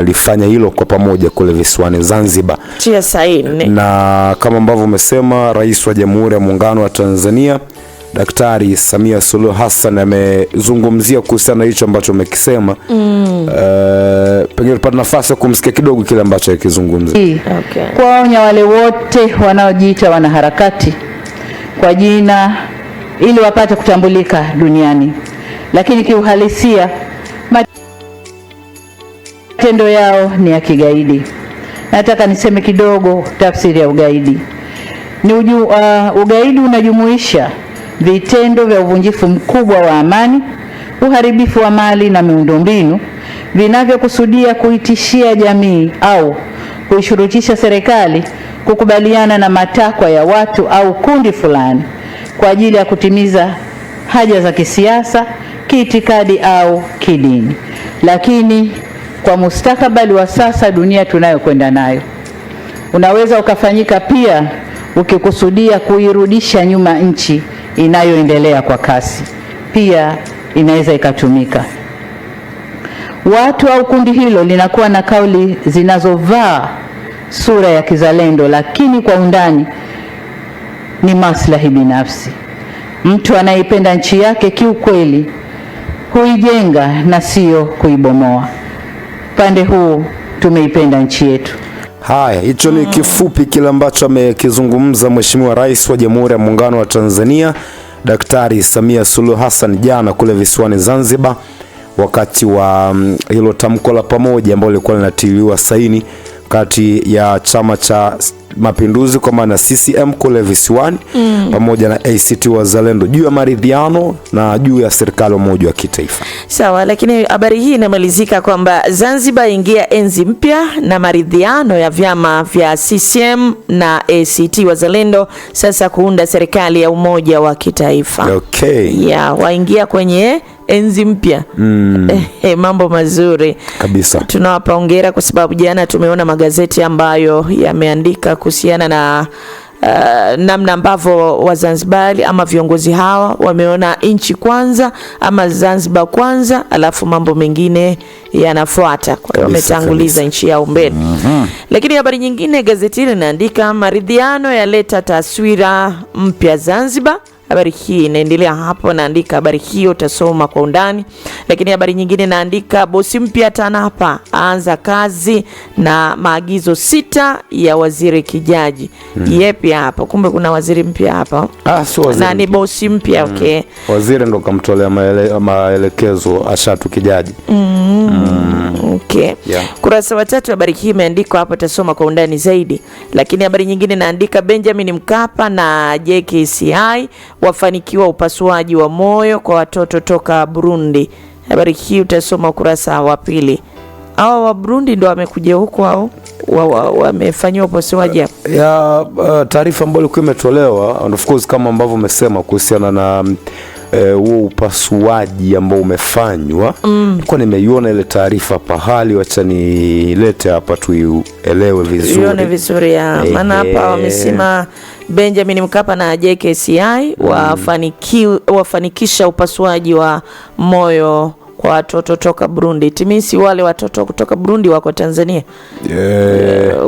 alifanya hilo kwa pamoja kule visiwani Zanzibar. Tia saini. Na kama ambavyo umesema, Rais wa Jamhuri ya Muungano wa Tanzania Daktari Samia Suluhu Hassan amezungumzia kuhusiana na hicho ambacho umekisema. Pengine tupate nafasi ya kumsikia kidogo kile ambacho alikizungumza. Okay. Kuwaonya wale wote wanaojiita wanaharakati kwa jina ili wapate kutambulika duniani, lakini kiuhalisia matendo yao ni ya kigaidi. Nataka niseme kidogo tafsiri ya ugaidi. Ugaidi unajumuisha vitendo vya uvunjifu mkubwa wa amani, uharibifu wa mali na miundombinu vinavyokusudia kuitishia jamii au kuishurutisha serikali kukubaliana na matakwa ya watu au kundi fulani kwa ajili ya kutimiza haja za kisiasa, kiitikadi au kidini. Lakini kwa mustakabali wa sasa, dunia tunayokwenda nayo, unaweza ukafanyika pia ukikusudia kuirudisha nyuma nchi inayoendelea kwa kasi. Pia inaweza ikatumika. Watu au kundi hilo linakuwa na kauli zinazovaa sura ya kizalendo, lakini kwa undani ni maslahi binafsi. Mtu anayeipenda nchi yake kiukweli huijenga na sio kuibomoa. Pande huu tumeipenda nchi yetu. Haya, hicho ni kifupi kile ambacho amekizungumza Mheshimiwa Rais wa Jamhuri ya Muungano wa Tanzania Daktari Samia Suluhu Hassan jana kule visiwani Zanzibar, wakati wa hilo tamko la pamoja ambalo lilikuwa linatiliwa saini kati ya Chama cha Mapinduzi kwa maana CCM kule visiwani pamoja na ACT Wazalendo juu ya maridhiano na juu ya serikali moja wa kitaifa. Sawa, lakini habari hii inamalizika kwamba Zanzibar ingia enzi mpya na maridhiano ya vyama vya CCM na ACT Wazalendo sasa kuunda serikali ya umoja wa kitaifa. Okay. Ya, waingia kwenye enzi mpya. Mambo mazuri kabisa. Tunawapa hongera kwa sababu jana tumeona magazeti ambayo yameandika kuhusiana na namna ambavyo Wazanzibari ama viongozi hawa wameona nchi kwanza ama Zanzibar kwanza, alafu mambo mengine yanafuata. Kwa hiyo wametanguliza nchi yao mbele. Lakini habari nyingine, gazeti hili linaandika maridhiano yaleta taswira mpya Zanzibar. Habari hii inaendelea hapo, naandika habari hiyo utasoma kwa undani. Lakini habari nyingine naandika bosi mpya TANAPA aanza kazi na maagizo 6 ya waziri Kijaji. Yepi hapo? Kumbe kuna waziri mpya hapa. Si waziri. Na ni bosi mpya. Okay. Waziri ndo kamtolea maelekezo Ashatu Kijaji. Okay. Yeah. Kurasa wa 3 habari hii imeandikwa hapo, tasoma kwa undani zaidi. Lakini habari nyingine naandika Benjamin Mkapa na JKCI wafanikiwa upasuaji wa moyo kwa watoto toka Burundi. Habari hii utasoma ukurasa wa 2. Hao wa Burundi ndo wamekuja huko au wamefanywa upasuaji hapo? Taarifa ambayo ilikuwa imetolewa, and of course kama ambavyo umesema kuhusiana na huo upasuaji ambao umefanywa, kwa nimeiona ile taarifa pahali, wacha nilete hapa tuielewe vizuri. Ione vizuri ya maana hapa wamesema Benjamin Mkapa na JKCI wafanikisha upasuaji wa moyo kwa watoto toka Burundi. Timisi wale watoto kutoka Burundi wako Tanzania.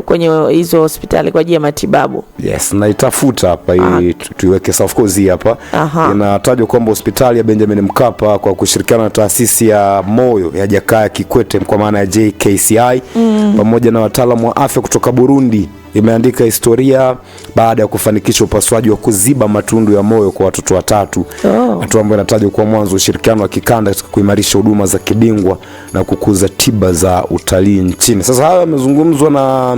Kwenye hizo hospitali kwa ajili ya matibabu. Yes, na itafuta hapa hii tuiweke of course hapa. Inatajwa kwamba hospitali ya Benjamin Mkapa kwa kushirikiana na taasisi ya moyo ya Jakaya Kikwete kwa maana ya JKCI pamoja na wataalamu wa afya kutoka Burundi imeandika historia baada ya kufanikisha upasuaji wa kuziba matundu ya moyo kwa watoto 3. Hatua ambayo inatajwa kwa mwanzo ushirikiano wa kikanda katika kuimarisha huduma za kibingwa na kukuza tiba za utalii nchini. Sasa haya yamezungumzwa na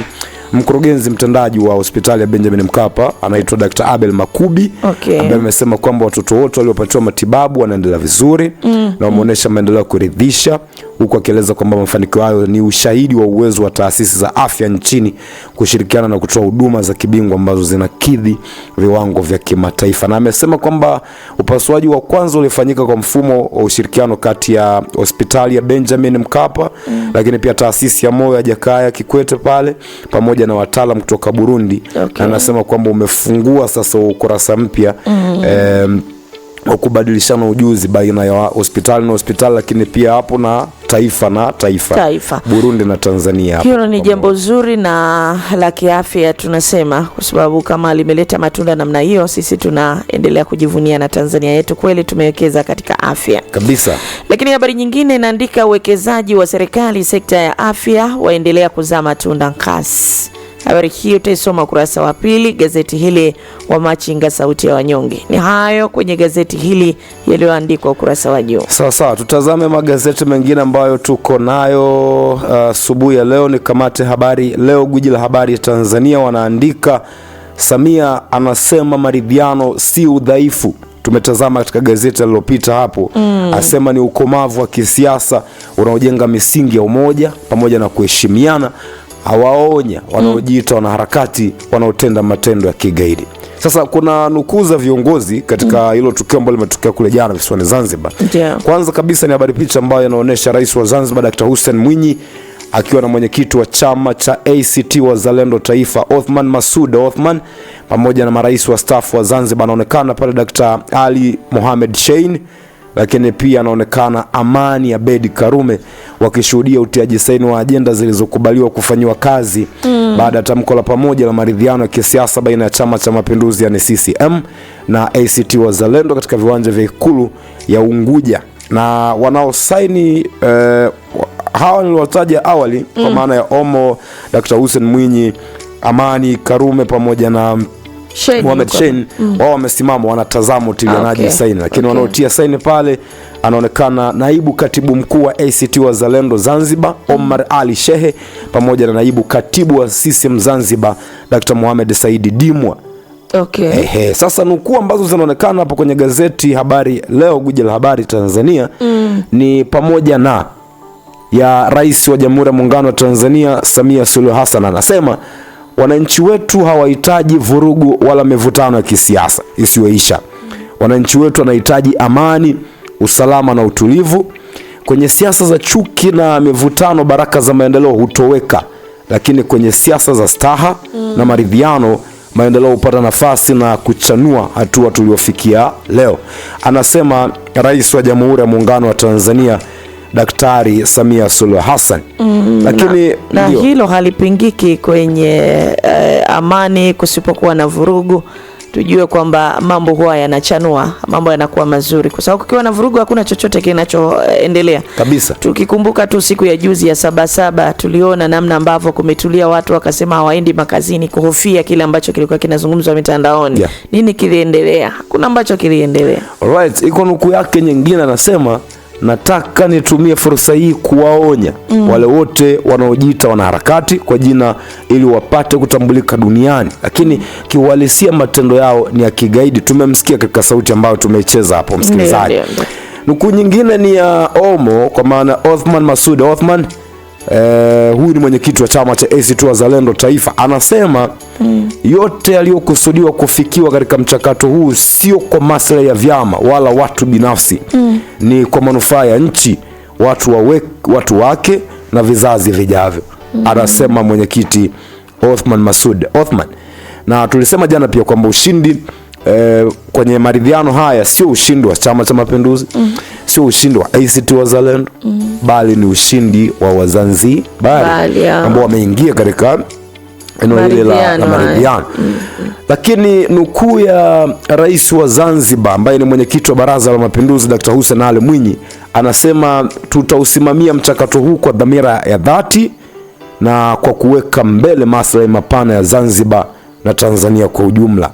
mkurugenzi mtendaji wa hospitali ya Benjamin Mkapa anaitwa Dr. Abel Makubi, ambaye amesema kwamba watoto wote waliopatiwa matibabu wanaendelea vizuri na wameonyesha maendeleo ya kuridhisha, huku akieleza kwamba mafanikio hayo ni ushahidi wa uwezo wa taasisi za afya nchini kushirikiana na kutoa huduma za kibingwa ambazo zinakidhi viwango vya kimataifa. Na amesema kwamba upasuaji wa kwanza ulifanyika kwa mfumo wa ushirikiano kati ya hospitali ya Benjamin Mkapa lakini pia taasisi ya moyo ya Jakaya Kikwete pale pamoja na wataalamu kutoka Burundi. Anasema kwamba umefungua sasa ukurasa mpya wa kubadilishana ujuzi baina ya hospitali na hospitali, lakini pia hapo na taifa na taifa. Burundi na Tanzania. Hilo ni jambo zuri na la kiafya tunasema, kwa sababu kama limeleta matunda namna hiyo, sisi tunaendelea kujivunia na Tanzania yetu kweli tumewekeza katika afya kabisa. Lakini habari nyingine inaandika uwekezaji wa serikali sekta ya afya waendelea kuzaa matunda kasi. Habari hiyo utaisoma ukurasa wa pili gazeti hili wa Machinga sauti ya wanyonge. Ni hayo kwenye gazeti hili yaliyoandikwa ukurasa wa juu. Sawa, tutazame magazeti mengine ambayo tuko nayo asubuhi ya leo. Ni kamate habari leo, gwiji la habari Tanzania wanaandika Samia anasema maridhiano si udhaifu. Tumetazama katika gazeti lililopita hapo, asema ni ukomavu wa kisiasa unaojenga misingi ya umoja pamoja na kuheshimiana. Hawaonya wanaojiita wanaharakati wanaotenda matendo ya kigaidi. Sasa kuna nukuu za viongozi katika hilo tukio ambalo limetokea kule jana visiwani Zanzibar. Kwanza kabisa ni habari picha ambayo inaonyesha Rais wa Zanzibar Dr. Hussein Mwinyi akiwa na mwenyekiti wa chama cha ACT Wazalendo Taifa Othman Masoud Othman pamoja na marais wa staff wa Zanzibar. Anaonekana pale Dr. Ali Mohamed Shein, lakini pia anaonekana Amani Abedi Karume wakishuhudia utiaji saini wa ajenda zilizokubaliwa kufanywa kazi baada ya tamko la pamoja la maridhiano ya kisiasa baina ya Chama cha Mapinduzi yani CCM na ACT Wazalendo katika viwanja vya Ikulu ya Unguja. Na wanaosaini hawa niliwataja awali kwa maana ya Omo, Dr. Hussein Mwinyi, Amani Karume pamoja na Mohamed Shein, wao wamesimama wanatazama utilianaji saini, lakini wanaotia saini pale anaonekana naibu katibu mkuu wa ACT Wazalendo Zanzibar Omar Ali Shehe pamoja na naibu katibu wa CCM Zanzibar Dr. Mohamed Saidi Dimwa. Sasa nukuu ambazo zinaonekana hapo kwenye gazeti habari leo, gwiji la habari Tanzania, ni pamoja na ya Rais wa Jamhuri ya Muungano wa Tanzania Samia Suluhu Hassan anasema wananchi wetu hawahitaji vurugu wala mivutano ya kisiasa isiyoisha. Wananchi wetu wanahitaji amani, usalama na utulivu. Kwenye siasa za chuki na mivutano baraka za maendeleo hutoweka, lakini kwenye siasa za staha na maridhiano maendeleo hupata nafasi na kuchanua hatua tuliofikia leo. Anasema Rais wa Jamhuri ya Muungano wa Tanzania Daktari Samia Suluhu Hassan. Lakini na hilo halipingiki kwenye amani, kusipokuwa na vurugu. Tujue kwamba mambo huwa yanachanua, mambo yanakuwa mazuri, kwa sababu kukiwa na vurugu hakuna chochote kinachoendelea kabisa. Tukikumbuka tu siku ya juzi ya Sabasaba tuliona namna ambavyo kumetulia, watu wakasema hawaendi makazini kuhofia kile ambacho kilikuwa kinazungumzwa mitandaoni. Nini kiliendelea? Hakuna ambacho kiliendelea. Alright, iko nukuu yake nyingine anasema nataka nitumie fursa hii kuwaonya wale wote wanaojiita wanaharakati kwa jina ili wapate kutambulika duniani, lakini kiuhalisia matendo yao ni ya kigaidi. Tumemsikia katika sauti ambayo tumeicheza hapo msikilizaji. Nukuu nyingine ni ya Omo kwa maana Othman Masoud Othman. Huyu ni mwenyekiti wa chama cha ACT Wazalendo Taifa. Anasema yote yaliyokusudiwa kufikiwa katika mchakato huu sio kwa maslahi ya vyama wala watu binafsi, ni kwa manufaa ya nchi, watu wake na vizazi vijavyo. Anasema mwenyekiti Othman Masoud Othman. Na tulisema jana pia kwamba ushindi kwenye maridhiano haya sio ushindi wa Chama cha Mapinduzi, sio ushindi wa ACT Wazalendo, bali ni ushindi wa Wazanzibari ambao wameingia katika eneo hili la maridhiano. Lakini nukuu ya Rais wa Zanzibar ambaye ni mwenyekiti wa Baraza la Mapinduzi Dr. Hussein Ali Mwinyi anasema tutausimamia mchakato huu kwa dhamira ya dhati na kwa kuweka mbele maslahi mapana ya Zanzibar na Tanzania kwa ujumla.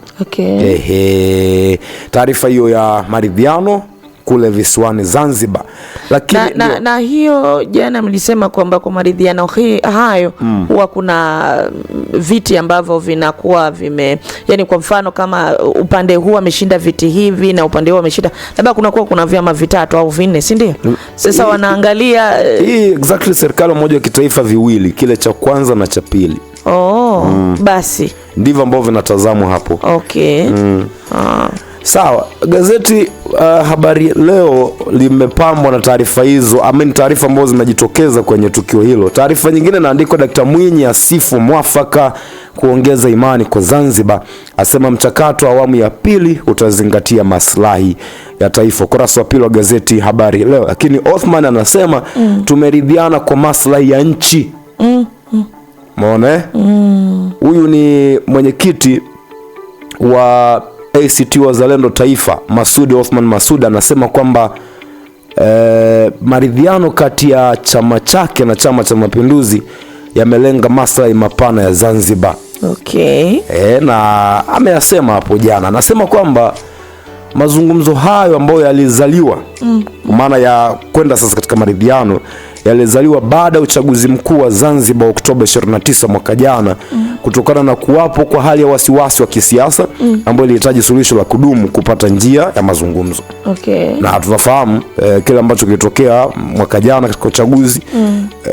Taarifa hiyo ya maridhiano kule visiwani Zanzibar. Lakini na hiyo jana mlisema kwamba kwa maridhiano hayo huwa kuna viti ambavyo vinakuwa yani kwa mfano kama upande huu ameshinda viti hivi na upande huu ameshinda, labda kuna vyama vitatu au vinne, si ndio? Sasa wanaangalia exactly serikali moja ya kitaifa viwili, kile cha kwanza na cha pili. Basi ndivyo ambavyo vinatazamwa hapo. Sawa, gazeti Habari Leo limepambwa na taarifa hizo, taarifa ambazo zimejitokeza kwenye tukio hilo. Taarifa nyingine inaandikwa Dkt. Mwinyi asifu mwafaka kuongeza imani kwa Zanzibar, asema mchakato wa awamu ya pili utazingatia maslahi ya taifa. Ukurasa wa pili wa gazeti Habari Leo. Lakini Othman anasema tumeridhiana kwa maslahi ya nchi. Umeona? Huyu ni mwenyekiti wa ACT Wazalendo Taifa, Masudi Othman Masud, anasema kwamba maridhiano kati ya chama chake na Chama cha Mapinduzi yamelenga maslahi mapana ya Zanzibar. Okay. Na ameyasema hapo jana. Anasema kwamba mazungumzo hayo ambayo yalizaliwa maana ya kwenda sasa katika maridhiano yalizaliwa baada ya uchaguzi mkuu wa Zanzibar Oktoba 29 mwaka jana, kutokana na kuwapo kwa hali ya wasiwasi wa kisiasa ambayo ilihitaji suluhisho la kudumu kupata njia ya mazungumzo. Okay. Na tunafahamu kile ambacho kilitokea mwaka jana katika uchaguzi.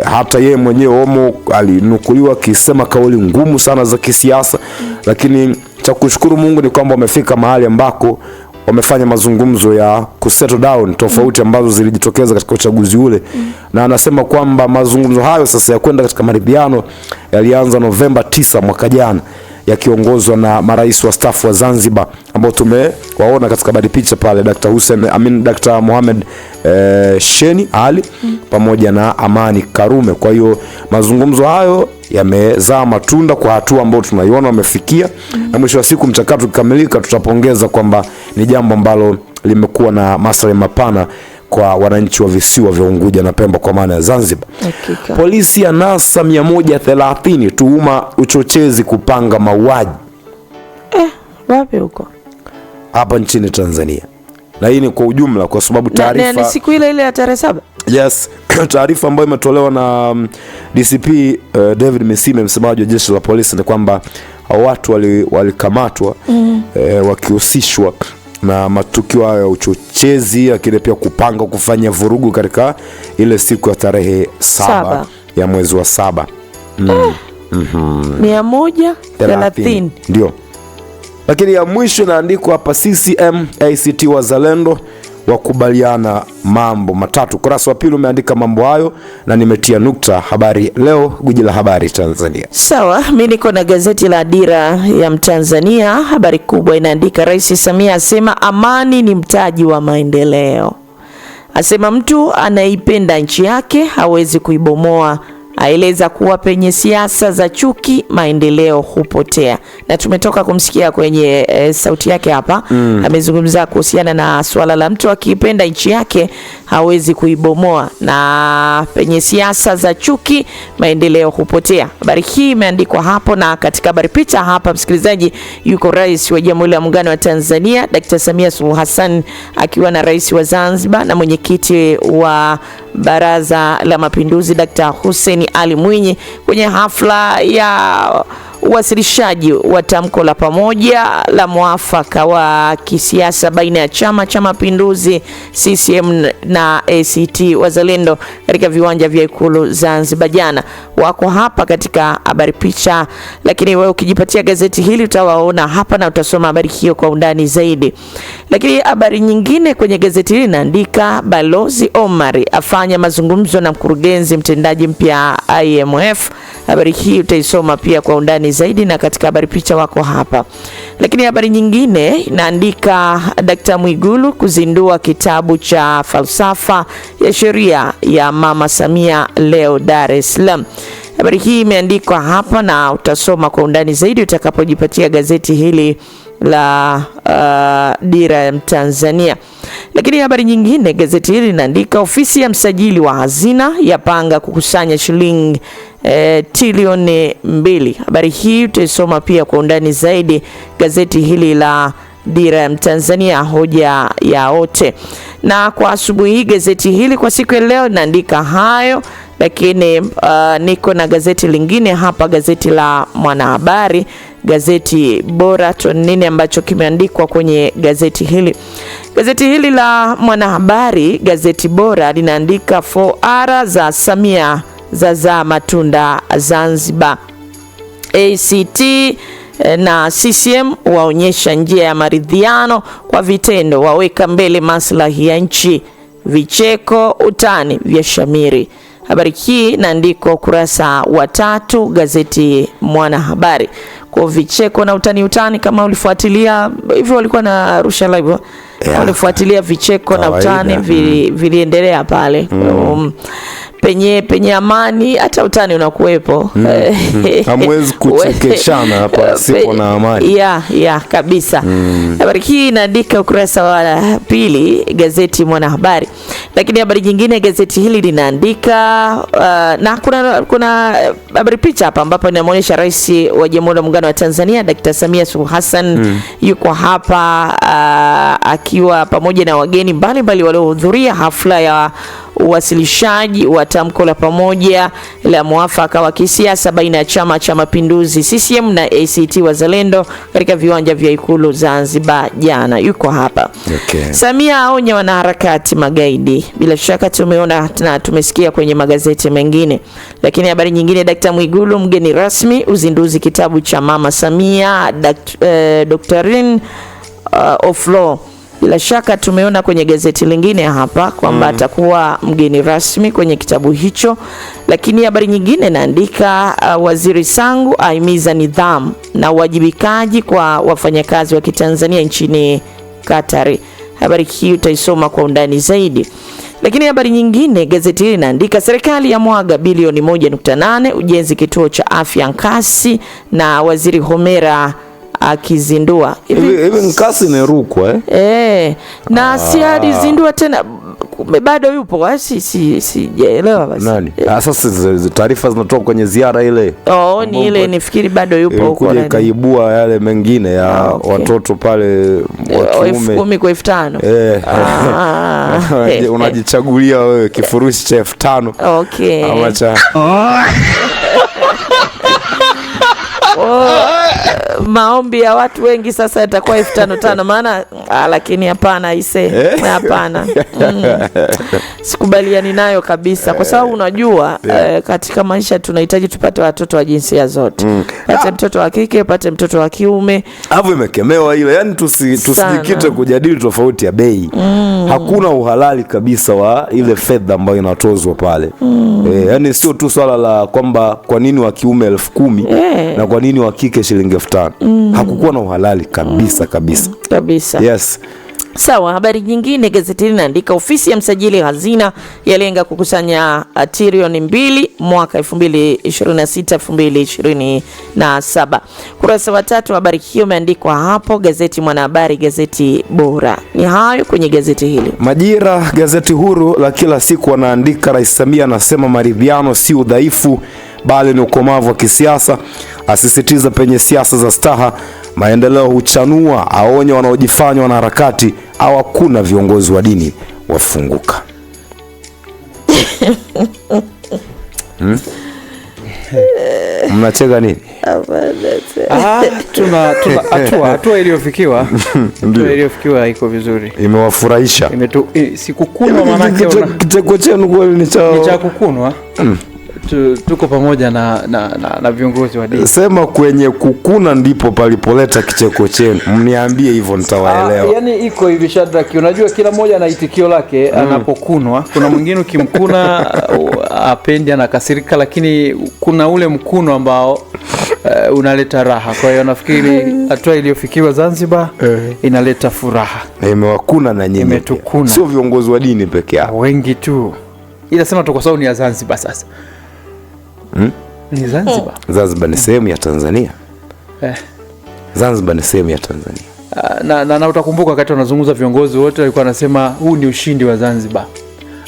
Hata yeye mwenyewe Omo alinukuliwa akisema kauli ngumu sana za kisiasa, lakini cha kushukuru Mungu ni kwamba wamefika mahali ambako wamefanya mazungumzo ya kusettle down tofauti ambazo zilijitokeza katika uchaguzi ule. Na anasema kwamba mazungumzo hayo sasa ya kwenda katika maridhiano yalianza Novemba 9 mwaka jana, yakiongozwa na marais wa staff wa Zanzibar ambao tumewaona katika habari picha pale, Dr. Mohamed Sheni Ali pamoja na Amani Karume. Kwa hiyo mazungumzo hayo yamezaa matunda kwa hatua ambayo tunaiona wamefikia, na mwisho wa siku mchakato ukikamilika, tutapongeza kwamba ni jambo ambalo limekuwa na maslahi mapana kwa wananchi wa visiwa vya Unguja na Pemba kwa maana ya Zanzibar. Hakika. Polisi ya nasa 130 tuhuma uchochezi kupanga mauaji. Wapi huko? Hapa nchini Tanzania. Na hii ni kwa ujumla, kwa sababu taarifa ni siku ile ya tarehe 7. Yes, taarifa ambayo imetolewa na DCP David Misime, msemaji wa jeshi la polisi, ni kwamba hao watu walikamatwa wakihusishwa na matukio ya uchochezi, lakini pia kupanga kufanya vurugu katika ile siku ya tarehe 7 ya mwezi wa 7. 130. Ndio. Lakini ya mwisho inaandikwa hapa, CCM ACT Wazalendo wakubaliana mambo matatu. Kurasa wa pili umeandika mambo hayo na nimetia nukta. Habari Leo, gwiji la habari Tanzania. Sawa, mimi niko na gazeti la Dira ya Mtanzania. Habari kubwa inaandika Rais Samia asema amani ni mtaji wa maendeleo. Asema mtu anaipenda nchi yake hawezi kuibomoa. Aeleza kuwa penye siasa za chuki maendeleo hupotea. Na tumetoka kumsikia kwenye sauti yake hapa. Amezungumza kuhusiana na swala la mtu akipenda nchi yake hawezi kuibomoa, na penye siasa za chuki maendeleo hupotea. Habari hii imeandikwa hapo, na katika habari picha hapa, msikilizaji, yuko Rais wa Jamhuri ya Muungano wa Tanzania Dr. Samia Suluhu Hassan akiwa na Rais wa Zanzibar na mwenyekiti wa Baraza la Mapinduzi Dr. Hussein Ali Mwinyi kwenye hafla ya uwasilishaji wa tamko la pamoja la mwafaka wa kisiasa baina ya Chama cha Mapinduzi CCM na ACT Wazalendo katika viwanja vya Ikulu Zanzibar jana. Wako hapa katika habari picha, lakini wewe ukijipatia gazeti hili utawaona hapa na utasoma habari hiyo kwa undani zaidi. Lakini habari nyingine kwenye gazeti hili inaandika Balozi Omar afanya mazungumzo na mkurugenzi mtendaji mpya IMF. Habari hii utaisoma pia kwa undani zaidi na katika habari picha wako hapa. Lakini habari nyingine inaandika Dr. Mwigulu kuzindua kitabu cha falsafa ya sheria ya Mama Samia leo Dar es Salaam. Habari hii imeandikwa hapa na utasoma kwa undani zaidi utakapojipatia gazeti hili la Dira ya Tanzania. Lakini habari nyingine, gazeti hili linaandika ofisi ya msajili wa hazina yapanga kukusanya shilingi trilioni 2. Habari hii utasoma pia kwa undani zaidi gazeti hili la Dira ya Tanzania, hoja ya wote. Na kwa asubuhi hii gazeti hili kwa siku ya leo linaandika hayo, lakini niko na gazeti lingine hapa, gazeti la Mwanahabari, gazeti bora. Nini ambacho kimeandikwa kwenye gazeti hili? Gazeti hili la Mwanahabari, gazeti bora, linaandika 4R za Samia za matunda Zanzibar. ACT Na CCM waonyesha njia ya maridhiano kwa vitendo, waweka mbele maslahi ya nchi. Vicheko utani vya shamiri. Habari hii inaandikwa ukurasa wa 3 gazeti Mwanahabari. Kwa vicheko na utani kama ulifuatilia hivyo, walikuwa na Arusha Live, walifuatilia vicheko na utani viliendelea pale. Penye amani hata utani unakuwepo. Hamwezi kuchekeshana hapa sipo na amani. Kabisa. Habari hii inaandika ukurasa wa 2 gazeti Mwanahabari. Lakini habari nyingine gazeti hili linaandika na kuna habari picha hapa ambapo inaonyesha Rais wa Jamhuri ya Muungano wa Tanzania Dr. Samia Suluhu Hassan yuko hapa akiwa pamoja na wageni mbalimbali waliohudhuria hafla ya uwasilishaji wa tamko la pamoja la muafaka wa kisiasa baina ya Chama cha Mapinduzi CCM na ACT Wazalendo katika viwanja vya Ikulu Zanzibar jana. Yuko hapa. Samia aonya wanaharakati magaidi. Bila shaka tumeona na tumesikia kwenye magazeti mengine. Lakini habari nyingine, Dr. Mwigulu mgeni rasmi uzinduzi kitabu cha Mama Samia Doctrine of Law. Bila shaka tumeona kwenye gazeti lingine hapa kwamba atakuwa mgeni rasmi kwenye kitabu hicho. Lakini habari nyingine naandika Waziri Sangu ahimiza nidhamu na uwajibikaji kwa wafanyakazi wa Kitanzania nchini Katari. Habari hii utaisoma kwa undani zaidi. Lakini habari nyingine gazeti hili inaandika serikali ya mwaga bilioni 1.8 ujenzi kituo cha afya Nkasi, na Waziri Homera akizindua hivi Nkasi imerukwa na si alizindua tena, bado yupo sijaelewa basi nani sasa taarifa zinatoka kwenye ziara ile ni ile nifikiri bado yupo huko na kaibua yale mengine ya watoto pale wa kiume 10,000 kwa 5,000 unajichagulia wewe kifurushi cha 5,000 ama cha maombi ya watu wengi sasa yatakuwa 5,500 maana lakini hapana hapana. Sikubaliani nayo kabisa kwa sababu unajua katika maisha tunahitaji tupate watoto wa jinsia zote. Pate mtoto wa kike, pate mtoto wa kiume. Hapo imekemewa ile. Yaani tusijikite kujadili tofauti ya bei. Hakuna uhalali kabisa wa ile fedha ambayo inatozwa pale. Yaani sio tu swala la kwamba kwa nini wa kiume 10,000 na kwa nini wa kike shilingi 5,000. Hakukuwa na uhalali kabisa. Yes. Sawa, habari nyingine gazeti hili linaandika ofisi ya msajili hazina yalenga kukusanya trilioni 2 mwaka 2026-2027. Kurasa wa 3 habari hiyo imeandikwa hapo gazeti Mwanahabari, gazeti bora. Ni hayo kwenye gazeti hili. Majira, gazeti huru la kila siku, wanaandika Rais Samia anasema maridhiano si udhaifu bali ni ukomavu wa kisiasa, asisitiza penye siasa za staha maendeleo huchanua, aonya wanaojifanya wanaharakati au hakuna viongozi wa dini wafunguka. Mnacheka nini? Hatua iliyofikiwa iko vizuri. Imewafurahisha. Sikukunwa manake kiteko chenu kweli ni cha kukunwa. Tuko pamoja na viongozi wa dini. Sema kwenye kukuna ndipo palipoleta kicheko chenu. Mniambie hivyo nitawaelewa. Yaani iko hivi Shadrack, unajua kila mmoja ana itikio lake anapokunwa. Kuna mwingine ukimkuna apendi anakasirika, lakini kuna ule mkuno ambao unaleta raha. Kwa hiyo nafikiri hatua iliyofikiwa Zanzibar inaleta furaha. Imewakuna na nyinyi. Sio viongozi wa dini peke yao. Wengi tu. Ila sema tu kwa sababu ni ya Zanzibar sasa. Ni Zanzibar. Zanzibar ni sehemu ya Tanzania. Zanzibar ni sehemu ya Tanzania. Na utakumbuka wakati wanazungumza viongozi wote walikuwa wanasema huu ni ushindi wa Zanzibar.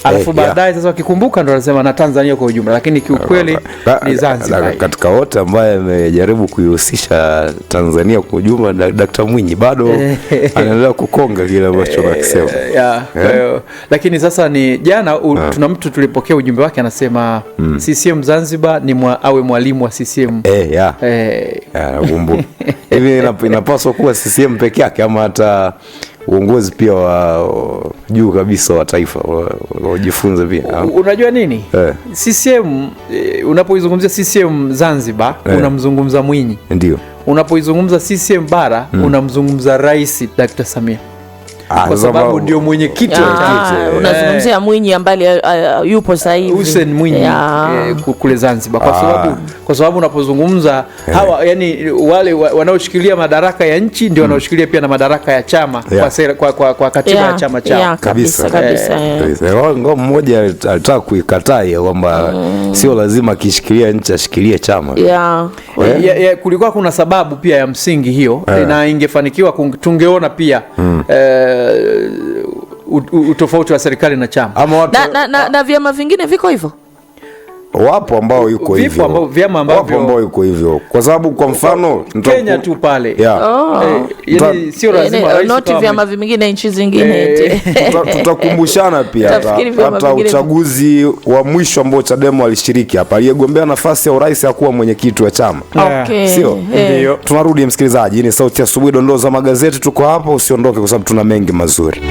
Alafu baadaye sasa wakikumbuka ndo wanasema na Tanzania kwa ujumla, lakini kiukweli ni Zanzibar. Katika wote ambaye amejaribu kuihusisha Tanzania kwa ujumla, Dr. Mwinyi bado anaendelea kukonga kile ambacho anakisema. Lakini sasa ni jana tuna mtu tulipokea ujumbe wake anasema CCM Zanzibar ni awe mwalimu wa CCM. Nakumbuka. Hivi inapaswa kuwa CCM peke yake ama hata uongozi pia wa juu kabisa wa taifa wajifunze pia. Unajua nini? CCM unapoizungumzia CCM Zanzibar unamzungumza Mwinyi. Ndio. unapoizungumza CCM bara unamzungumza Rais Dr. Samia. Kwa sababu ndio mwenyekiti unazungumzia Mwinyi ambaye yupo sasa hivi, Hussein Mwinyi kule Zanzibar. Kwa sababu unapozungumza hawa, yani wale wanaoshikilia madaraka ya nchi ndio wanaoshikilia pia na madaraka ya chama kwa katiba ya chama chao. Kabisa. Ngoma mmoja alitaka kuikataa kwamba sio lazima akishikilia nchi ashikilie chama. Kulikuwa kuna sababu pia ya msingi hiyo, na ingefanikiwa tungeona pia utofauti wa serikali na chama. Na vyama vingine viko hivyo. Wapo ambao yuko hivyo. Vyama ambavyo yuko hivyo. Kwa sababu kwa mfano Kenya tu pale. Yani sio lazima noti vyama vingine nchi zingine. Tutakumbushana pia hata uchaguzi wa mwisho ambao Chadema walishiriki hapa, aliyegombea nafasi ya urais hakuwa mwenyekiti wa chama. Sio? Ndio. Tunarudi msikilizaji, hii ni Sauti ya Asubuhi, dondoo za magazeti. Tuko hapa, usiondoke kwa sababu tuna mengi mazuri.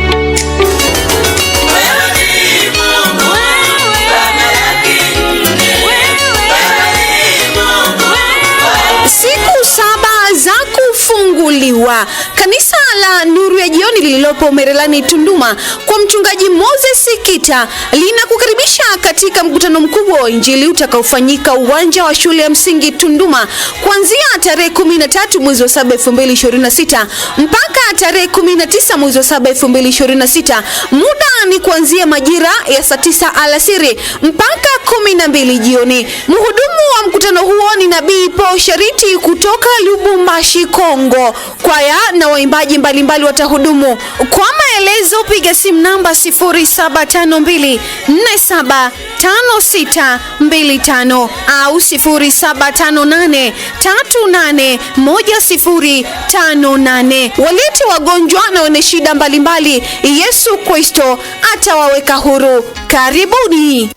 Kanisa la Nuru ya Jioni lililopo Merelani Tunduma kwa mchungaji Moses Kita linakukaribisha katika mkutano mkubwa wa Injili utakaofanyika uwanja wa shule ya msingi Tunduma kuanzia tarehe 13 mwezi wa 7 2026 mpaka tarehe 19 mwezi wa 7 2026. Muda ni kuanzia majira ya saa 9 alasiri mpaka 12 jioni. Mhudumu wa mkutano huo ni Nabii Paul Shariti kutoka Lubumbashi, Kongo. Kwaya na waimbaji mbalimbali watahudumu. Kwa maelezo piga simu namba 0752475625 au 0758381058. Walete wagonjwa na wenye shida mbalimbali, Yesu Kristo atawaweka huru. Karibuni.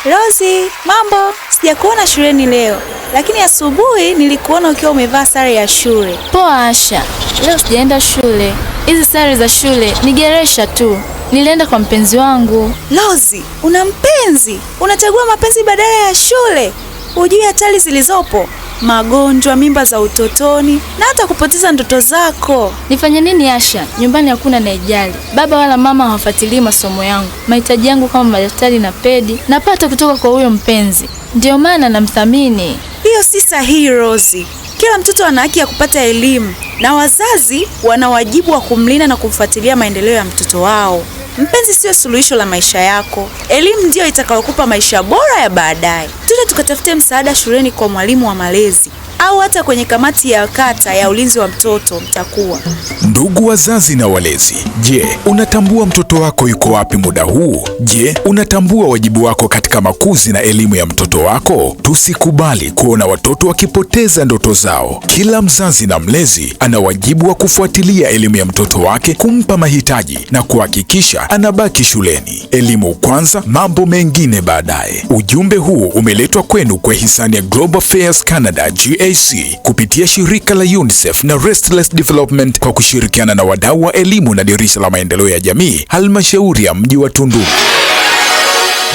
Rozi, mambo? Sijakuona shuleni leo, lakini asubuhi nilikuona ukiwa umevaa sare ya shule. Poa Asha, leo sijaenda shule. Hizi sare za shule ni geresha tu. Nilienda kwa mpenzi wangu. Rozi, una mpenzi? Unachagua mapenzi badala ya shule? Hujui hatari zilizopo? Magonjwa, mimba za utotoni na hata kupoteza ndoto zako. Nifanye nini Asha? Nyumbani hakuna anayejali. Baba wala mama hawafuatilii masomo yangu. Mahitaji yangu kama madaftari na pedi napata kutoka kwa huyo mpenzi. Ndio maana namthamini. Hiyo si sahihi Rozi. Kila mtoto ana haki ya kupata elimu na wazazi wana wajibu wa kumlinda na kumfuatilia maendeleo ya mtoto wao. Mpenzi sio suluhisho la maisha yako. Elimu ndio itakayokupa maisha bora ya baadaye. Tukatafute msaada shuleni kwa mwalimu wa malezi au hata kwenye kamati ya kata ya ulinzi wa mtoto mtakuwa. Ndugu wazazi na walezi, je, unatambua mtoto wako yuko wapi muda huu? Je, unatambua wajibu wako katika makuzi na elimu ya mtoto wako? Tusikubali kuona watoto wakipoteza ndoto zao. Kila mzazi na mlezi ana wajibu wa kufuatilia elimu ya mtoto wake, kumpa mahitaji na kuhakikisha anabaki shuleni. Elimu kwanza, mambo mengine baadaye. Ujumbe huu umeletwa kwenu kwa hisani ya Global Affairs Canada GAC kupitia shirika la UNICEF na Restless Development kwa kushirikiana na wadau wa elimu na dirisha la maendeleo ya jamii halmashauri ya mji wa Tunduma.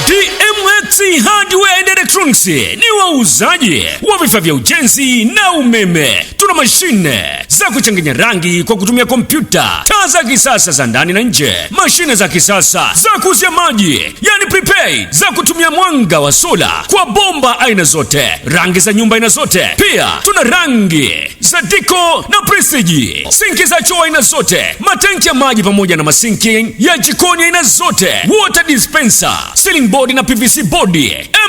DMX Hardware and Electronics ni wauzaji wa vifaa vya ujenzi na umeme. Tuna mashine za kuchanganya rangi kwa kutumia kompyuta, taa za kisasa za ndani na nje, mashine za kisasa za kuuzia maji yani prepaid za kutumia mwanga wa sola kwa bomba aina zote, rangi za nyumba aina zote. Pia tuna rangi za deco na prestige, sinki za choo aina zote, matanki ya maji pamoja na masinki ya jikoni aina zote, water dispenser, ceiling board na PVC board,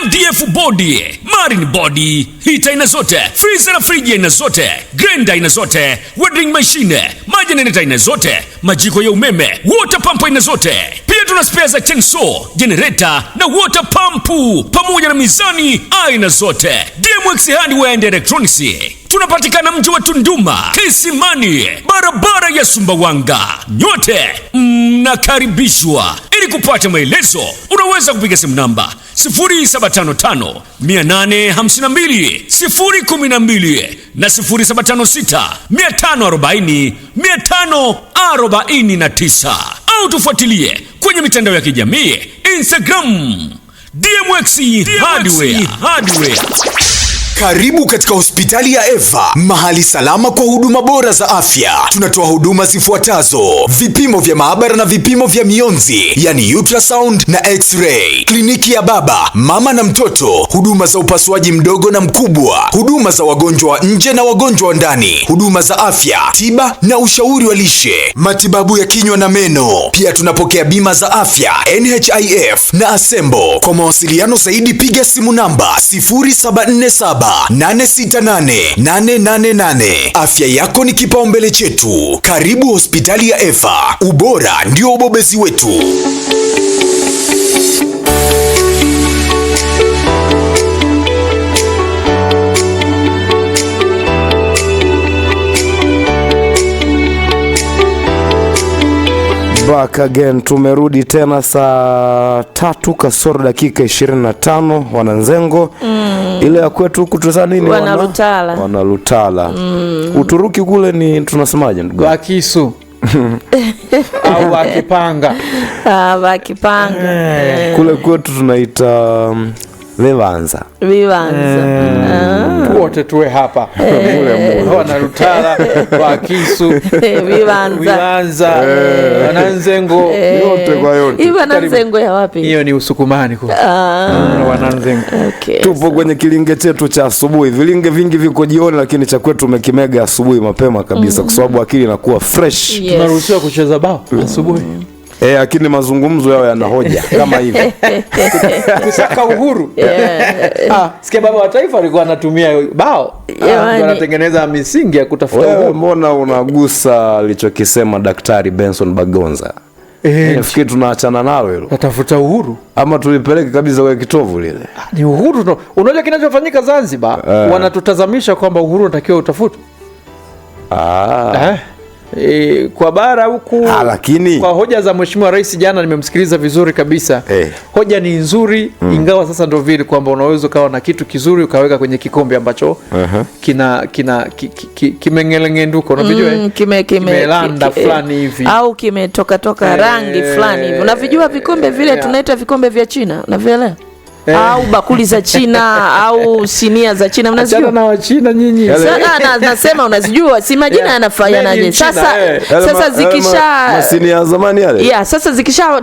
MDF board, marine board, heater aina zote, freezer na friji aina zote, grinder aina zote, welding machine, majenereta aina zote, majiko ya umeme, water pump aina zote. Pia tuna spare za chainsaw, generator na water pump pamoja na mizani aina zote. DMX Hardware and Electronics tunapatikana mji wa Tunduma, Kisimani, barabara ya Sumbawanga. Nyote mnakaribishwa. Ili kupata maelezo unaweza unaweza kupiga simu namba 0755 852 012 na 0756 540 549, au tufuatilie kwenye mitandao ya kijamii Instagram DMX Hardware. Karibu katika hospitali ya Eva, mahali salama kwa huduma bora za afya. Tunatoa huduma zifuatazo: vipimo vya maabara na vipimo vya mionzi, yani ultrasound na x-ray, kliniki ya baba, mama na mtoto, huduma za upasuaji mdogo na mkubwa, huduma za wagonjwa wa nje na wagonjwa wa ndani, huduma za afya, tiba na ushauri wa lishe, matibabu ya kinywa na meno. Pia tunapokea bima za afya, NHIF na Asembo. Kwa mawasiliano zaidi piga simu namba 0747868888. Afya yako ni kipaumbele chetu. Karibu hospitali ya Eva, ubora ndio ubobezi wetu. Back again, tumerudi tena saa 3 kasoro dakika 25 wananzengo. Ile ya kwetu huku tuza nini? Wanalutala. Uturuki kule ni tunasemaje ndugu? Wakisu. Au wakipanga. Kule kwetu tunaita Vivanza. Wote tuwe hapa. Wanalutala, Wakisu, Vivanza, Wananzengo, yote kwa yote. Hivi Wananzengo ya wapi? Hiyo ni Usukumani kwa. Wananzengo. Okay. Tupo kwenye kilinge chetu cha asubuhi. Vilinge vingi viko jioni, lakini cha kwetu tumekimega asubuhi mapema kabisa kwa sababu akili inakuwa fresh. Yes. Tunaruhusiwa kucheza bao asubuhi. Lakini mazungumzo yao yana hoja kama hivi. Kusaka uhuru. Sikia baba wa taifa alikuwa anatumia bao. Anatengeneza misingi ya kutafuta uhuru. Mbona unagusa alichokisema Daktari Benson Bagonza? Nafikiri tunaachana nalo hilo. Natafuta uhuru ama tulipeleke kabisa kwa kitovu lile. Ni uhuru. Unajua kinachofanyika Zanzibar, wanatutazamisha kwamba uhuru unatakiwa utafutwe. Kwa bara huku, lakini kwa hoja za Mheshimiwa Rais jana nimemsikiliza vizuri kabisa. Hoja ni nzuri, ingawa sasa ndio vile kwamba unaweza ukawa na kitu kizuri ukaweka kwenye kikombe ambacho kimengelengenduka, unavijua kimelanda fulani hivi au kimetoka rangi fulani hivi. Unavijua vikombe vile tunaita vikombe vya China, unavielewa? Au bakuli za China au sinia za China, unazijua? Achana na wa China nyinyi. Sasa nasema unazijua, si majina yanafanyanaje? Sasa zikisha sinia zamani yale. Sasa zikisha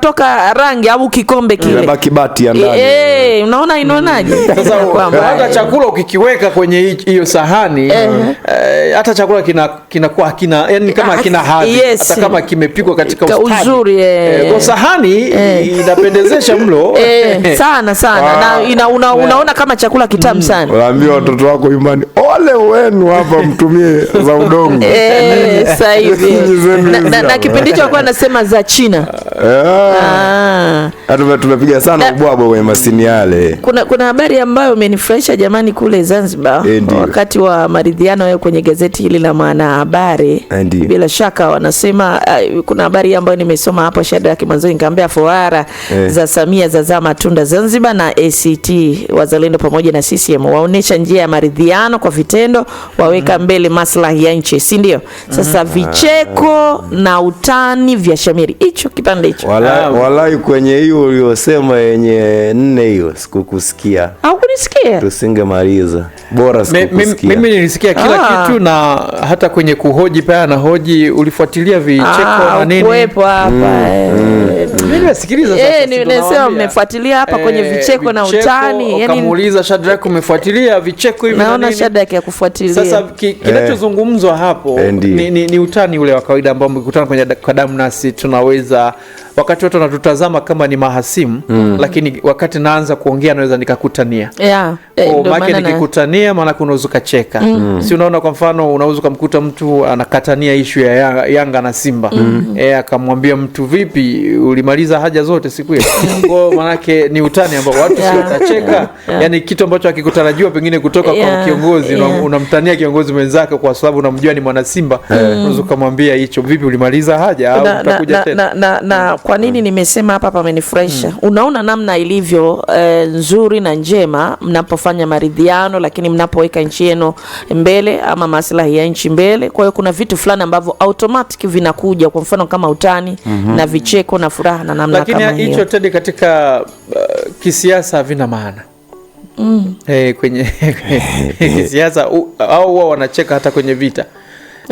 toka rangi au kikombe kile. Baki bati ya ndani. Unaona inaonaje? Sasa hata chakula ukikiweka kwenye hiyo sahani, hata chakula kinakuwa yani kama kina hadhi, hata kama kimepikwa katika ustadi. Uzuri. Kwa sahani inapendezesha mlo. Sana na unaona kama chakula kitamu sana. Waambie watoto wako nyumbani, ole wenu hapa mtumie za udongo. Sasa hivi na kipindi hicho alikuwa anasema za China. Tumepiga sana ubwabwa kwenye masini yale. Kuna habari ambayo imenifurahisha jamani kule Zanzibar wakati wa maridhiano yao kwenye gazeti hili la Mwanahabari. Bila shaka wanasema kuna habari ambayo nimesoma hapo Shadrack Manzoni nikamwambia fawara za Samia za matunda Zanzibar na ACT Wazalendo pamoja na CCM waonesha njia ya maridhiano kwa vitendo, waweka mbele maslahi ya nchi, si ndio? Sasa vicheko na utani vya shamiri. Hicho kipande hicho. Walai kwenye hiyo uliyosema yenye 4 hiyo sikukusikia. Au kunisikia? Tusingemaliza. Bora sikukusikia. Mimi nilisikia kila kitu, na hata kwenye kuhoji pia na hoji ulifuatilia vicheko na nini. Kuepo hapa. Mimi nasikiliza sasa. Nimesema mmefuatilia hapa kwenye vicheko na utani. Yani kamuuliza Shadrack, umefuatilia vicheko hivi na nini? Naona Shadrack ya kufuatilia. Sasa kinachozungumzwa hapo ni utani ule wa kawaida ambao mkikutana kwa damu nasi tunaweza, wakati watu wanatutazama kama ni mahasimu, lakini wakati naanza kuongea naweza nikakutania. Maana nikikutania maana unaweza kucheka. Si unaona, kwa mfano unaweza kumkuta mtu anakatania issue ya Yanga na Simba. Akamwambia mtu, vipi ulimaliza haja zote siku hiyo? Kwa maana ni utani. utani ambao watu si watacheka. Yani kitu ambacho hakikutarajiwa pengine kutoka kwa kiongozi, unamtania kiongozi mwenzako kwa sababu unamjua ni mwana Simba. Unaweza kumwambia hicho, vipi ulimaliza haja au utakuja tena? Na kwa nini nimesema hapa pamenifurahisha. Unaona namna ilivyo nzuri na njema mnapofanya maridhiano, lakini mnapoweka nchi yenu mbele ama maslahi ya nchi mbele. Kwa hiyo kuna vitu fulani ambavyo automatic vinakuja, kwa mfano kama utani na vicheko na furaha na namna kama hiyo. Lakini hicho tedi katika kisiasa havina maana. Kwenye kisiasa au wao wanacheka hata kwenye vita.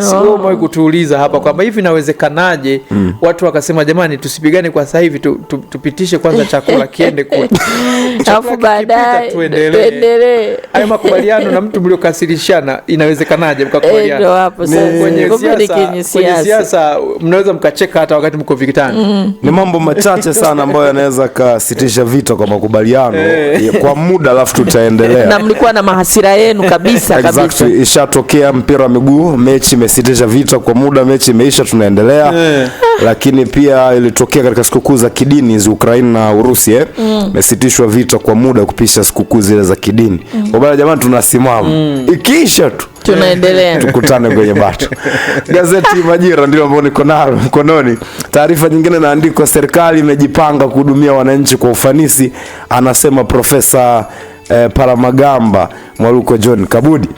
Sio mwe kutuuliza hapa kwamba hivi nawezekanaje watu wakasema jamani tusipigane kwa sasa hivi tupitishe kwanza chakula kiende kule. Alafu baadaye tuendelee. Hayo makubaliano na mtu mliokasirishana inawezekanaje mkakubaliana? Ndio hapo sasa. Kwenye siasa mnaweza mkacheka hata wakati mko vitani. Ni mambo machache sana ambayo yanaweza kasitisha vita kwa makubaliano kwa muda, alafu tutaendelea. Na mlikuwa na mahasira yenu kabisa. Exactly. Ishatokea mpira wa miguu, mechi imesitisha vita kwa muda, mechi imeisha, tunaendelea. Lakini pia ilitokea katika sikukuu za kidini za Ukraine na Urusi imesitishwa vita kwa muda kupisha sikukuu zile za kidini. Kwa bwana jamani tunasimama. Ikiisha tu tunaendelea. Tukutane kwenye bato. Gazeti Majira ndio ambao niko nalo mkononi. Taarifa nyingine inaandikwa serikali imejipanga kuhudumia wananchi kwa ufanisi, anasema Profesa Palamagamba Mwaluko John Kabudi.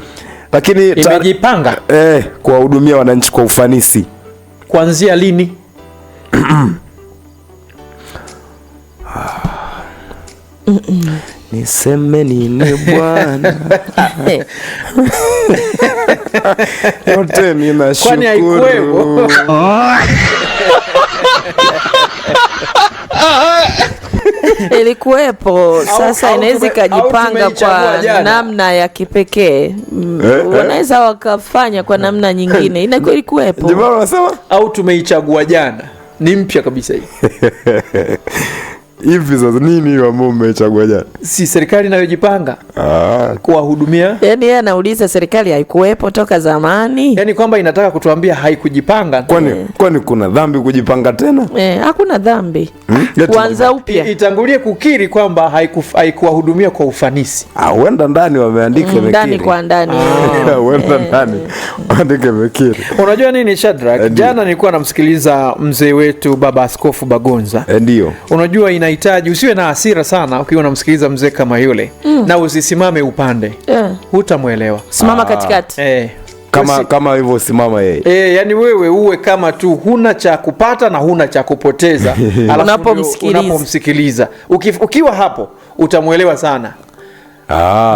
Lakini imejipanga kuwahudumia wananchi kwa ufanisi. Kuanzia lini? Niseme nini bwana? Yote ninashukuru. Kwani haikuwepo? Ilikuwepo. Sasa inaweza kujipanga kwa namna ya kipekee. Wanaweza wakafanya kwa namna nyingine. Ilikuwepo. Jamaa wanasema au tumeichagua jana. Ni mpya kabisa hii. Hivi sasa nini hiyo ambao mmechagua jana? Si serikali inayojipanga kuwahudumia. Yaani yeye anauliza serikali haikuwepo toka zamani. Yaani kwamba inataka kutuambia haikujipanga. Kwani kuna dhambi kujipanga tena? Hakuna dhambi. Kuanza upya. Itangulie kukiri kwamba haikuwahudumia kwa ufanisi. Huenda ndani wameandika mekiri. Ndani kwa ndani. Huenda ndani waandike mekiri. Unajua nini Shadrack? Jana nilikuwa namsikiliza mzee wetu Baba Askofu Bagonza. Ndio. Unajua inahitaji usiwe na hasira sana ukiwa unamsikiliza mzee kama yule na usisimame upande. Hutamuelewa. Simama katikati. Kama hivyo simama yeye. Yani wewe uwe kama tu huna cha kupata na huna cha kupoteza. Unapomsikiliza. Ukiwa hapo utamuelewa sana.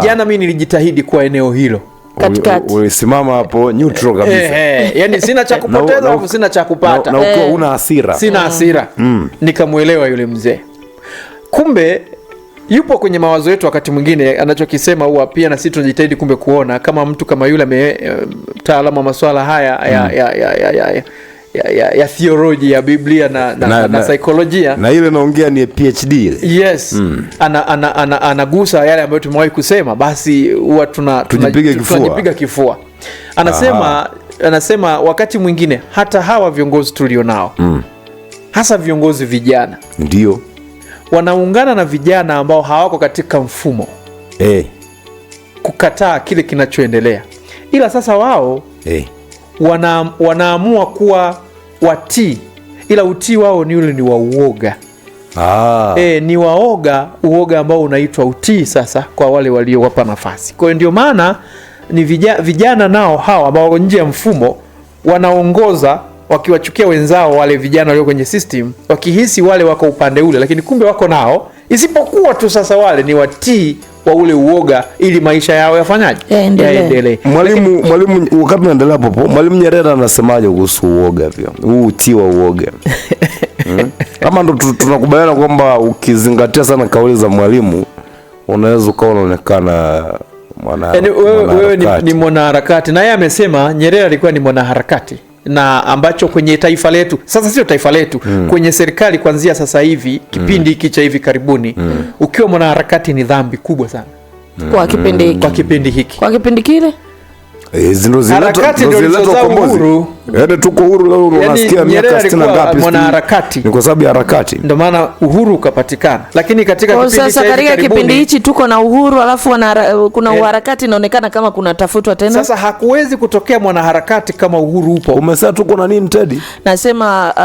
Jana mimi nilijitahidi kwa eneo hilo. Katikati. Ulisimama hapo neutral kabisa. Yani sina cha kupoteza au sina cha kupata. Na ukiwa una hasira. Sina hasira. Nikamuelewa yule mzee. Kumbe yupo kwenye mawazo yetu wakati mwingine anachokisema huwa pia na sisi tunajitahidi kumbe kuona kama mtu kama yule mtaalamu wa masuala haya ya theology ya Biblia na saikolojia. Na ile naongea ni PhD ile. Yes. Anagusa yale ambayo tumewahi kusema, basi huwa tunajipiga kifua. Anasema wakati mwingine hata hawa viongozi tulionao hasa viongozi vijana ndio wanaungana na vijana ambao hawako katika mfumo kukataa kile kinachoendelea, ila sasa wao wanaamua kuwa watii, ila utii wao ni ule ni wa uoga. Ni uoga ambao unaitwa utii sasa kwa wale waliowapa nafasi. Kwa hiyo ndio maana ni vijana nao hawa ambao nje ya mfumo wanaongoza wakiwachukia wenzao wale vijana walio kwenye system, wakihisi wale wako upande ule, lakini kumbe wako nao, isipokuwa tu sasa wale ni watii wa ule uoga ili maisha yao yafanyaje? Yaendelee. Mwalimu wakati naendelea hapo, Mwalimu Nyerere anasemaje kuhusu uoga pia? Huu utii wa uoga. Kama ndo tunakubaliana kwamba ukizingatia sana kauli za mwalimu unaweza ukawa unaonekana wewe ni mwanaharakati, na yeye amesema Nyerere alikuwa ni mwanaharakati, na ambacho kwenye taifa letu sasa, sio taifa letu, kwenye serikali kuanzia sasa hivi kipindi hiki cha hivi karibuni, ukiwa mwanaharakati ni dhambi kubwa sana kwa kipindi hiki. Kwa kipindi hiki, kwa kipindi kile harakati ndio zilizotoa uhuru. Yaani tuko huru leo unasikia miaka 60 ngapi? Mwanaharakati. Ni kwa sababu ya harakati. Ndio maana uhuru ukapatikana. Lakini katika kipindi sasa katika kipindi hichi tuko na uhuru alafu kuna uharakati inaonekana kama kuna tafutwa tena. Sasa hakuwezi kutokea mwanaharakati kama uhuru upo. Umesema tuko na nini Teddy? Nasema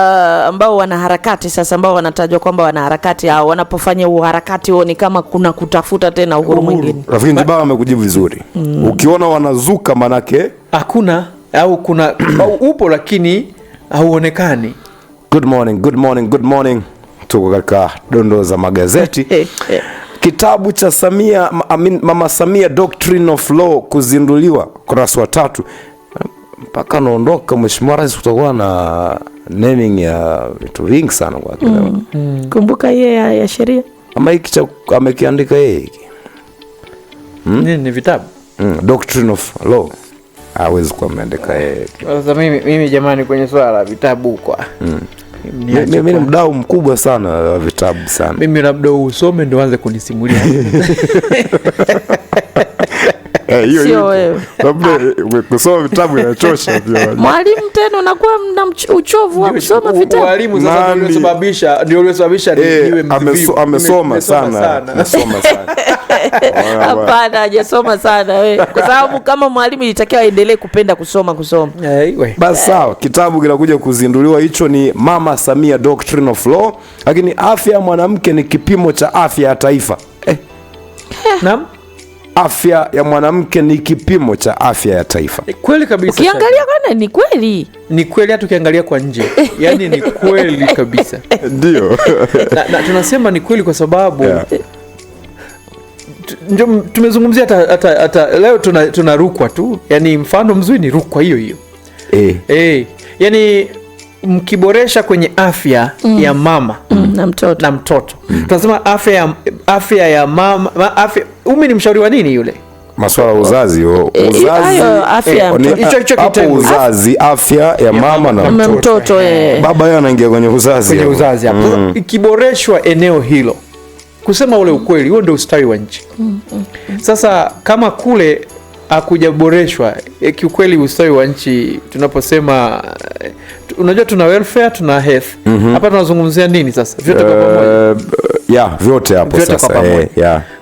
ambao wanaharakati sasa ambao wanatajwa kwamba wanaharakati hao wanapofanya uharakati wao ni kama kuna kutafuta tena uhuru mwingine. Rafiki Njibao amekujibu vizuri. Ukiona wanazuka manake hakuna au kuna au upo lakini hauonekani. Good morning. Tuko katika dondoo za magazeti. Kitabu cha Mama Samia Doctrine of Law kuzinduliwa kurasa wa 3. Mpaka naondoka Mheshimiwa Rais kutakuwa na naming ya vitu vingi sana kwa kile. Kumbuka yeye ya sheria. Ama hiki cha amekiandika yeye hiki. Ni vitabu. Doctrine of Law. Hawezi kuwa ameandika yeye. Sasa mimi jamani kwenye swala la vitabu kwa. Mimi ni mdau mkubwa sana wa vitabu sana. Mimi labda usome ndio uanze kunisimulia. Sio wewe. Labda kusoma vitabu inachosha pia. Mwalimu tena unakuwa na uchovu wa kusoma vitabu. Mwalimu sasa ndio uliosababisha niwe mvivu. Amesoma sana. Hapana, hajasoma sana wewe. Kwa sababu kama mwalimu ilitakiwa aendelee kupenda kusoma. Basi sawa, kitabu kinakuja kuzinduliwa, hicho ni Mama Samia Doctrine of Law, lakini afya ya mwanamke ni kipimo cha afya ya taifa. Naam. Afya ya mwanamke ni kipimo cha afya ya taifa. Kweli kabisa. Ukiangalia kwa ni kweli. Ni kweli hata ukiangalia kwa nje. Yaani ni kweli kabisa. Ndio. na tunasema ni kweli kwa sababu tumezungumzia hata leo tunarukwa tu. Yaani mfano mzuri ni rukwa hiyo. Yaani mkiboresha kwenye afya ya mama na mtoto. Tunasema afya ya mama, ni mshauri wa nini yule? Masuala ya uzazi, afya hapo uzazi, afya ya mama na mtoto. Baba yeye anaingia kwenye uzazi hapo. Ikiboreshwa eneo hilo, kusema ule ukweli, huo ndio ustawi wa nchi. Sasa kama kule hakujaboreshwa, kiukweli ustawi wa nchi tunaposema, unajua tuna welfare, tuna health. Hapa tunazungumzia nini sasa? Vyote kwa pamoja. Vyote hapo sasa.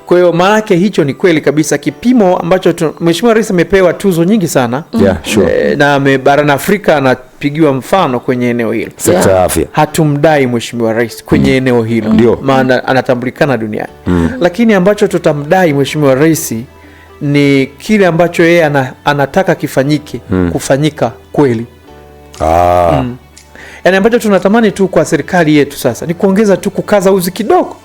Kwa hiyo maana yake hicho ni kweli kabisa, kipimo ambacho Mheshimiwa Rais amepewa tuzo nyingi sana. Na barani Afrika anapigiwa mfano kwenye eneo hilo. Sekta ya afya. Hatumdai Mheshimiwa Rais kwenye eneo hilo. Maana anatambulikana duniani. Lakini ambacho tutamdai Mheshimiwa Rais ni kile ambacho yeye anataka kifanyike, kufanyika kweli. Yaani ambacho tunatamani tu kwa serikali yetu sasa ni kuongeza tu, kukaza uzi kidogo.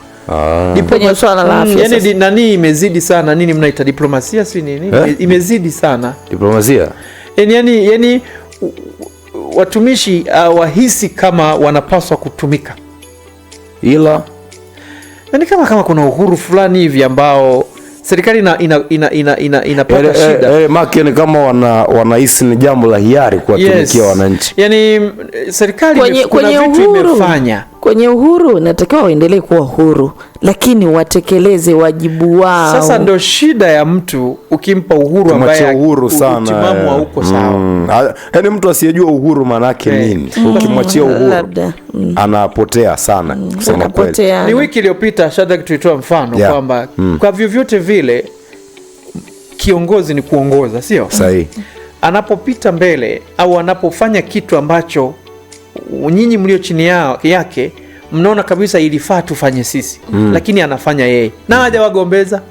Kwenye swala la afya. Yaani nani imezidi sana, nini mnaita diplomasia si nini? Imezidi sana. Diplomasia. Yaani watumishi wahisi kama wanapaswa kutumika. Ila yaani kama kuna uhuru fulani hivi ambao serikali inapata shida. Maki ni kama wanahisi ni jambo la hiari kuwatumikia wananchi. Yaani serikali kuna vitu imefanya. Kwenye uhuru inatakiwa waendelee kuwa huru, lakini watekeleze wajibu wao. Sasa ndio shida ya mtu ukimpa uhuru ambaye utimamu hauko sawa. Yaani mtu asiyejua uhuru maana yake nini? Ukimwachia uhuru anapotea sana kusema kweli. Ni wiki iliyopita Shadrack tulitoa mfano kwamba kwa vyovyote vile kiongozi ni kuongoza, sio? Sahihi. Anapopita mbele au anapofanya kitu ambacho nyinyi mlio chini yake mnaona kabisa ilifaa tufanye sisi, lakini anafanya yeye na hajawagombeza.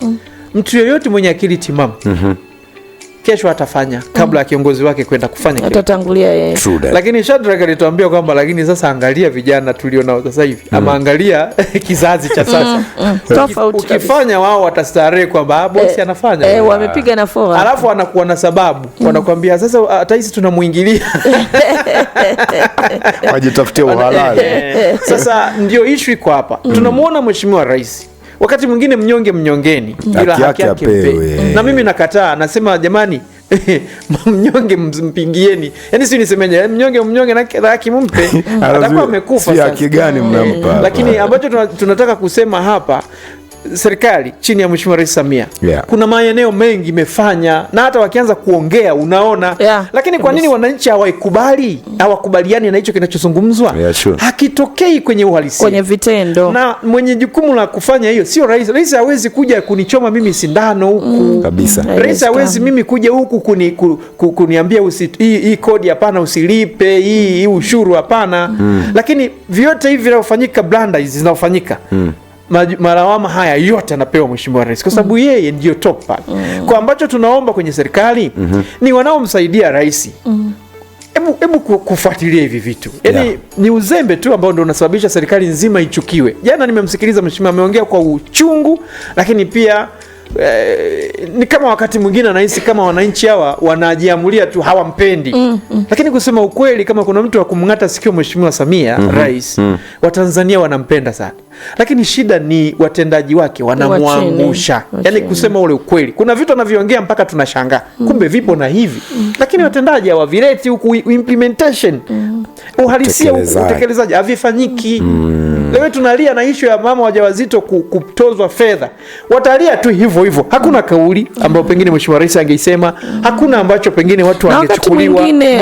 Mtu yeyote mwenye akili timamu kesho atafanya kabla ya kiongozi wake kwenda kufanya kitu, atatangulia yeye. Lakini Shadrack alituambia kwamba lakini sasa angalia vijana tulio nao sasa hivi, ama angalia kizazi cha sasa. Ukifanya wao watastarehe kwamba bosi anafanya. Wamepiga na foa. Alafu anakuwa na sababu. Wanakuambia sasa hata hisi tunamuingilia. Wajitafutie uhalali. Sasa ndio issue iko hapa. Tunamuona Mheshimiwa Rais wakati mwingine mnyongeni bila haki yake mpe. Na mimi nakataa, nasema jamani mnyonge mpingieni. Yaani si nisemeje, mnyonge na haki mumpe. Atakuwa amekufa sasa. Si haki gani mnampa? Lakini ambacho tunataka kusema hapa, serikali chini ya Mheshimiwa Rais Samia, kuna maeneo mengi imefanya, na hata wakianza kuongea unaona, lakini kwa nini wananchi hawakubaliani na hicho kinachozungumzwa? Hakitokei kwenye uhalisia, kwenye vitendo, na mwenye jukumu la kufanya hiyo sio rais. Rais hawezi kuja kunichoma mimi sindano huku kabisa. Rais hawezi mimi kuja huku kuniambia hii kodi hapana usilipe, hii ushuru hapana. Lakini vyote hivi vinavyofanyika, blanda hizi zinafanyika, malawama haya yote anapewa Mheshimiwa Rais kwa sababu yeye ndio top pale. Kwa ambacho tunaomba kwenye serikali ni wanaomsaidia rais, hebu kufuatilia hivi vitu. Yaani ni uzembe tu ambao ndio unasababisha serikali nzima ichukiwe. Jana nimemsikiliza Mheshimiwa ameongea kwa uchungu, lakini pia ni kama wakati mwingine anahisi kama wananchi hawa wanajiamulia tu, hawampendi. Lakini kusema ukweli, kama kuna mtu wa kumng'ata sikio Mheshimiwa Samia rais, Watanzania wanampenda sana. Lakini shida ni watendaji wake wanamwangusha. Yaani kusema ule ukweli, kuna vitu anavyoongea mpaka tunashangaa. Kumbe vipo na hivi. Lakini watendaji hawavileti huku, implementation, uhalisia, utekelezaji havifanyiki. Leo tunalia na issue ya mama wajawazito kutozwa fedha. Watalia tu hivyo hivyo. Hakuna kauli ambayo pengine Mheshimiwa Rais angeisema, hakuna ambacho pengine watu wangechukuliwa. Na wakati mwingine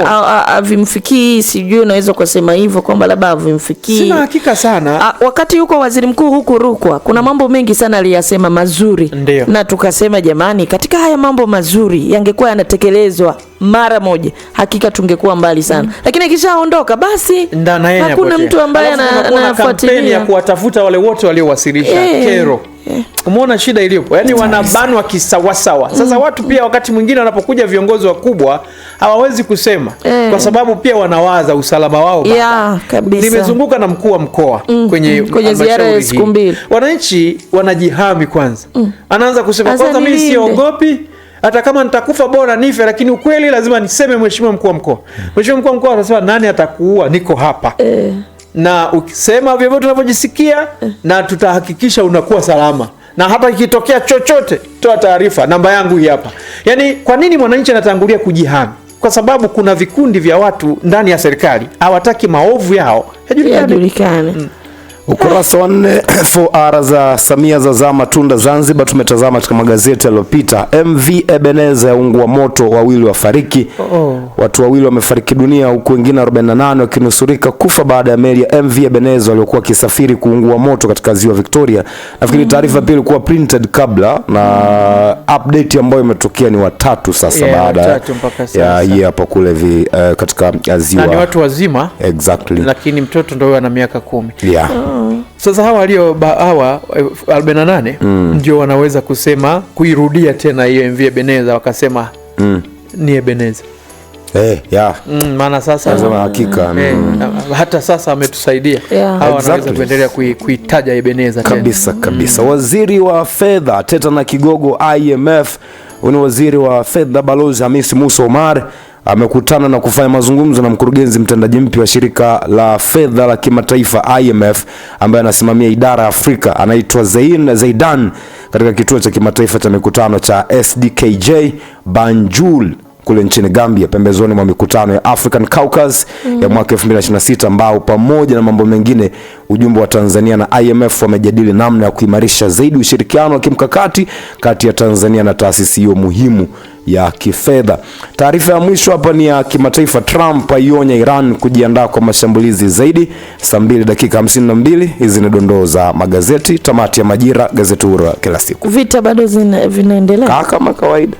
havimfikii, sijui unaweza kusema hivyo kwamba labda havimfikii. Sina hakika sana. Wakati yuko waziri mkuu huku Rukwa, kuna mambo mengi sana aliyasema mazuri. Ndiyo. Na tukasema jamani, katika haya mambo mazuri yangekuwa yanatekelezwa mara moja, hakika tungekuwa mbali sana. Lakini akishaondoka basi hakuna mtu ambaye anafuatilia ya kuwatafuta wale wote waliowasilisha kero. Umeona shida iliyopo? Yaani wanabanwa kisawasawa. Sasa watu pia wakati mwingine wanapokuja viongozi wakubwa hawawezi kusema kwa sababu pia wanawaza usalama wao. Kabisa. Nimezunguka na mkuu wa mkoa kwenye ziara ya siku 2. Wananchi wanajihami kwanza. Anaanza kusema kwanza mimi siogopi, hata kama nitakufa bora nife, lakini ukweli lazima niseme Mheshimiwa mkuu wa mkoa. Mheshimiwa mkuu wa mkoa anasema nani atakuua, niko hapa. Na ukisema vyovyote unavyojisikia na tutahakikisha unakuwa salama. Na hata ikitokea chochote toa taarifa, namba yangu hii hapa. Yaani kwa nini mwananchi anatangulia kujihami? Kwa sababu kuna vikundi vya watu ndani ya serikali hawataki maovu yao yajulikane. Ukurasa wa 4 4R za Samia za matunda Zanzibar. Tumetazama katika magazeti yaliyopita. MV Ebeneza yaungua moto, wawili wafariki. Watu wawili wamefariki dunia huku wengine 48 wakinusurika kufa baada ya meli ya MV Ebeneza waliokuwa kisafiri kuungua moto katika ziwa Victoria. Nafikiri taarifa pia ilikuwa printed kabla, na update ambayo imetokea ni watatu sasa baada ya hii hapa kule katika ziwa. Na ni watu wazima. Exactly. Lakini mtoto ndio ana miaka 10. Sasa hawa 48 ndio wanaweza kusema kuirudia tena hiyo MV Ebeneza, wakasema ni Ebeneza. Maana sasa nasema hakika hata sasa ametusaidia. Hawa wanaweza kuendelea kuitaja Ebeneza tena. Kabisa. Waziri wa fedha teta na kigogo IMF, ni waziri wa fedha Balozi Hamisi Musa Omar amekutana na kufanya mazungumzo na mkurugenzi mtendaji mpya wa shirika la fedha la kimataifa IMF ambaye anasimamia idara ya Afrika, anaitwa Zaidan, katika kituo cha kimataifa cha mikutano cha SDKJ Banjul kule nchini Gambia, pembezoni mwa mikutano ya African Caucus ya mwaka 2026, ambao pamoja na mambo mengine ujumbe wa Tanzania na IMF wamejadili namna ya kuimarisha zaidi ushirikiano wa kimkakati kati ya Tanzania na taasisi hiyo muhimu ya kifedha. Taarifa ya mwisho hapa ni ya kimataifa. Trump aionya Iran kujiandaa kwa mashambulizi zaidi. Saa 2:52. Hizi ni dondoo za magazeti. Tamati ya Majira, gazeti huru kila siku. Vita bado vinaendelea kama kawaida.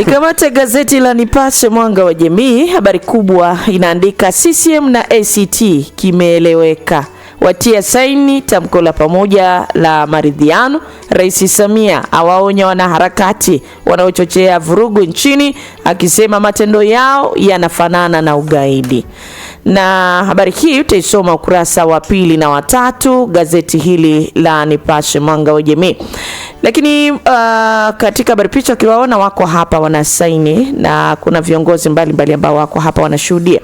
Ikamata gazeti la Nipashe Mwanga wa Jamii, habari kubwa inaandika CCM na ACT kimeeleweka, watia saini tamko la pamoja la maridhiano. Rais Samia awaonya wanaharakati wanaochochea vurugu nchini, akisema matendo yao yanafanana na ugaidi. Na habari hii utaisoma ukurasa wa 2 na wa 3 gazeti hili la Nipashe Mwanga wa Jamii. Lakini katika habari picha ukiwaona wako hapa wanasaini, na kuna viongozi mbalimbali ambao wako hapa wanashuhudia.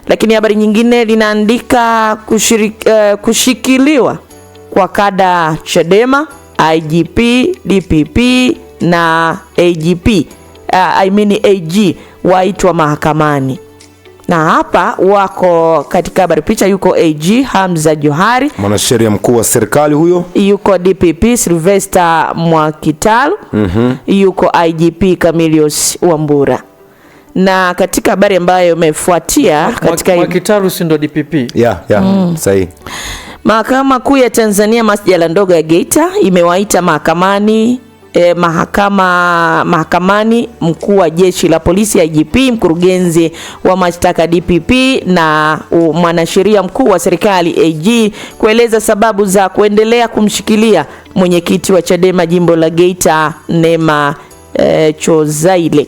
Lakini habari nyingine linaandika kushikiliwa kwa kada Chadema, IGP, DPP na AG waitwa mahakamani. Na hapa wako katika habari picha, yuko AG Hamza Johari, mwanasheria mkuu wa serikali huyo, yuko DPP Sylvester Mwakitalu, yuko IGP Camillus Wambura. Na katika habari ambayo imefuatia katika Mwakitalu si ndo DPP? Sahihi. Mahakama Kuu ya Tanzania masjala ndogo ya Geita imewaita mahakamani mkuu wa jeshi la polisi IGP, mkurugenzi wa mashtaka DPP na mwanasheria mkuu wa serikali AG kueleza sababu za kuendelea kumshikilia mwenyekiti wa Chadema jimbo la Geita Neema Chozaile.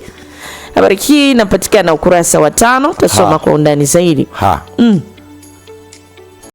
Habari hii inapatikana ukurasa wa 5, tasoma kwa undani zaidi.